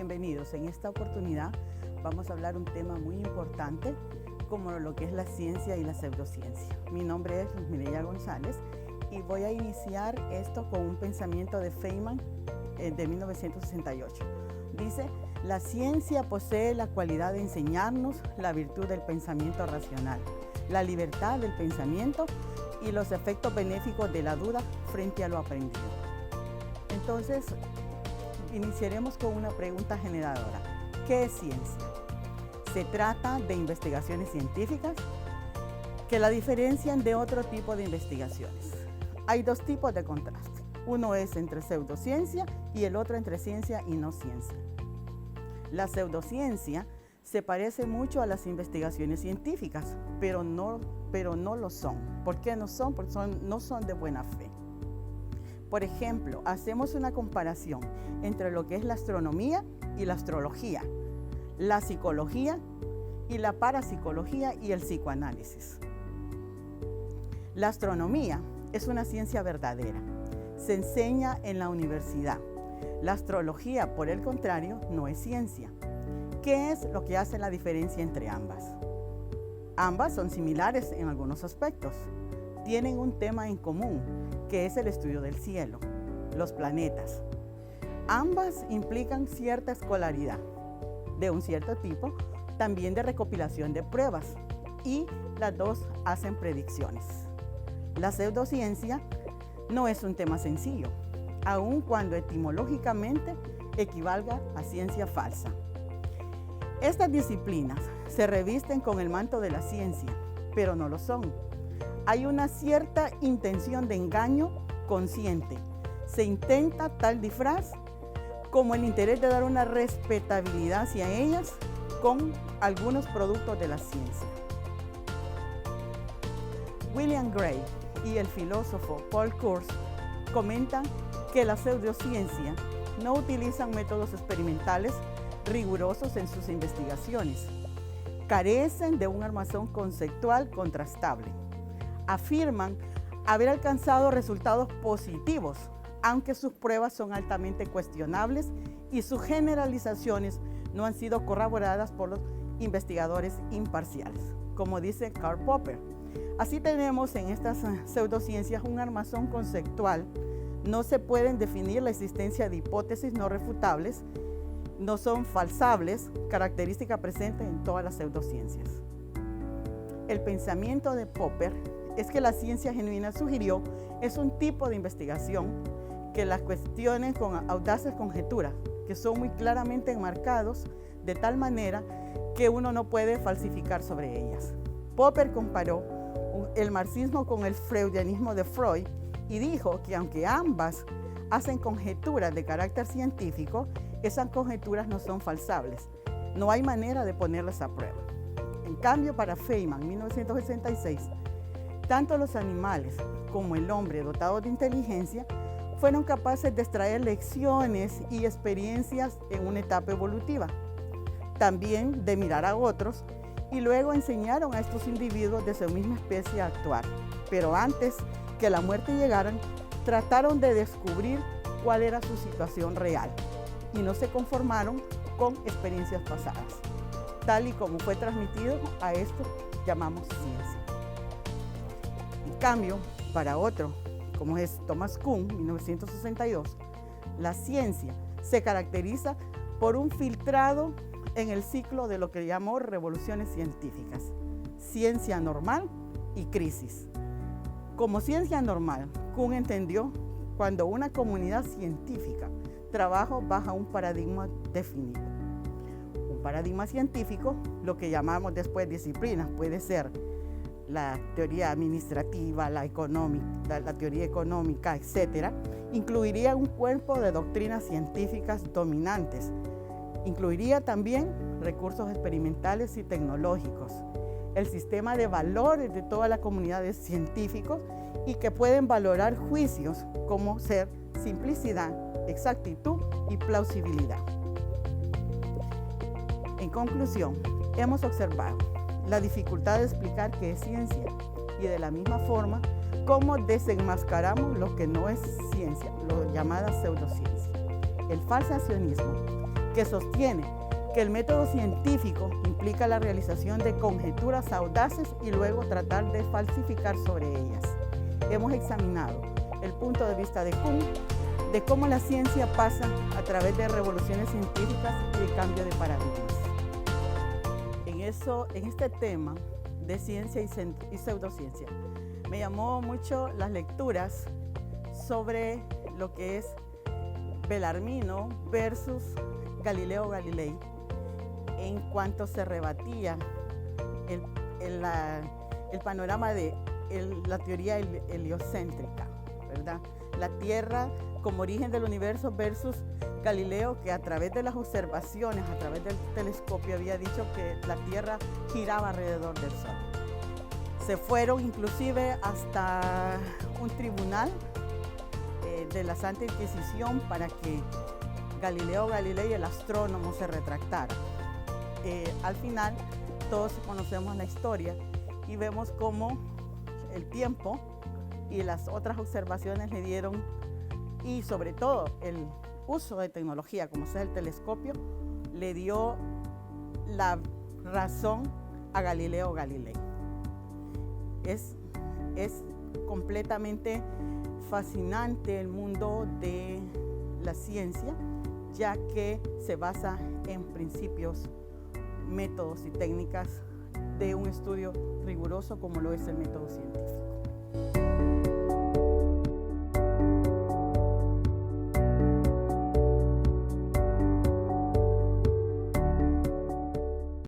bienvenidos. En esta oportunidad vamos a hablar un tema muy importante como lo que es la ciencia y la pseudociencia. Mi nombre es Luz Mireya González y voy a iniciar esto con un pensamiento de Feynman de 1968. Dice, la ciencia posee la cualidad de enseñarnos la virtud del pensamiento racional, la libertad del pensamiento y los efectos benéficos de la duda frente a lo aprendido. Entonces, iniciaremos con una pregunta generadora. ¿Qué es ciencia? Se trata de investigaciones científicas que la diferencian de otro tipo de investigaciones. Hay dos tipos de contraste. Uno es entre pseudociencia y el otro entre ciencia y no ciencia. La pseudociencia se parece mucho a las investigaciones científicas, pero no lo son. ¿Por qué no son? Porque no son de buena fe. Por ejemplo, hacemos una comparación entre lo que es la astronomía y la astrología, la psicología y la parapsicología y el psicoanálisis. La astronomía es una ciencia verdadera, se enseña en la universidad. La astrología, por el contrario, no es ciencia. ¿Qué es lo que hace la diferencia entre ambas? Ambas son similares en algunos aspectos. Tienen un tema en común, que es el estudio del cielo, los planetas. Ambas implican cierta escolaridad, de un cierto tipo, también de recopilación de pruebas, y las dos hacen predicciones. La pseudociencia no es un tema sencillo, aun cuando etimológicamente equivalga a ciencia falsa. Estas disciplinas se revisten con el manto de la ciencia, pero no lo son. Hay una cierta intención de engaño consciente. Se intenta tal disfraz como el interés de dar una respetabilidad hacia ellas con algunos productos de la ciencia. William Gray y el filósofo Paul Kurz comentan que la pseudociencia no utilizan métodos experimentales rigurosos en sus investigaciones. Carecen de un armazón conceptual contrastable. Afirman haber alcanzado resultados positivos, aunque sus pruebas son altamente cuestionables y sus generalizaciones no han sido corroboradas por los investigadores imparciales, como dice Karl Popper. Así tenemos en estas pseudociencias un armazón conceptual. No se pueden definir la existencia de hipótesis no refutables, no son falsables, característica presente en todas las pseudociencias. El pensamiento de Popper es que la ciencia genuina, sugirió, es un tipo de investigación que las cuestione con audaces conjeturas, que son muy claramente enmarcados de tal manera que uno no puede falsificar sobre ellas. Popper comparó el marxismo con el freudianismo de Freud y dijo que aunque ambas hacen conjeturas de carácter científico, esas conjeturas no son falsables. No hay manera de ponerlas a prueba. En cambio, para Feynman, 1966, tanto los animales como el hombre dotado de inteligencia fueron capaces de extraer lecciones y experiencias en una etapa evolutiva. También de mirar a otros y luego enseñaron a estos individuos de su misma especie a actuar. Pero antes que la muerte llegaran, trataron de descubrir cuál era su situación real y no se conformaron con experiencias pasadas, tal y como fue transmitido a esto llamamos ciencia. En cambio, para otro, como es Thomas Kuhn, 1962, la ciencia se caracteriza por un filtrado en el ciclo de lo que llamó revoluciones científicas, ciencia normal y crisis. Como ciencia normal, Kuhn entendió cuando una comunidad científica trabaja bajo un paradigma definido. Un paradigma científico, lo que llamamos después disciplinas, puede ser la teoría administrativa, la teoría económica, etc., incluiría un cuerpo de doctrinas científicas dominantes. Incluiría también recursos experimentales y tecnológicos, el sistema de valores de toda la comunidad de científicos y que pueden valorar juicios como ser simplicidad, exactitud y plausibilidad. En conclusión, hemos observado la dificultad de explicar qué es ciencia y de la misma forma cómo desenmascaramos lo que no es ciencia, lo llamada pseudociencia. El falsacionismo que sostiene que el método científico implica la realización de conjeturas audaces y luego tratar de falsificar sobre ellas. Hemos examinado el punto de vista de Kuhn de cómo la ciencia pasa a través de revoluciones científicas y de cambio de paradigmas. En este tema de ciencia y pseudociencia, me llamó mucho las lecturas sobre lo que es Bellarmino versus Galileo Galilei, en cuanto se rebatía el panorama de la teoría heliocéntrica, ¿verdad? La Tierra como origen del universo versus Galileo, que a través de las observaciones, a través del telescopio, había dicho que la Tierra giraba alrededor del Sol. Se fueron inclusive hasta un tribunal de la Santa Inquisición para que Galileo Galilei, el astrónomo, se retractara. Al final, todos conocemos la historia y vemos cómo el tiempo y las otras observaciones le dieron, y sobre todo el uso de tecnología como es el telescopio, le dio la razón a Galileo Galilei. Es completamente fascinante el mundo de la ciencia, ya que se basa en principios, métodos y técnicas de un estudio riguroso como lo es el método científico.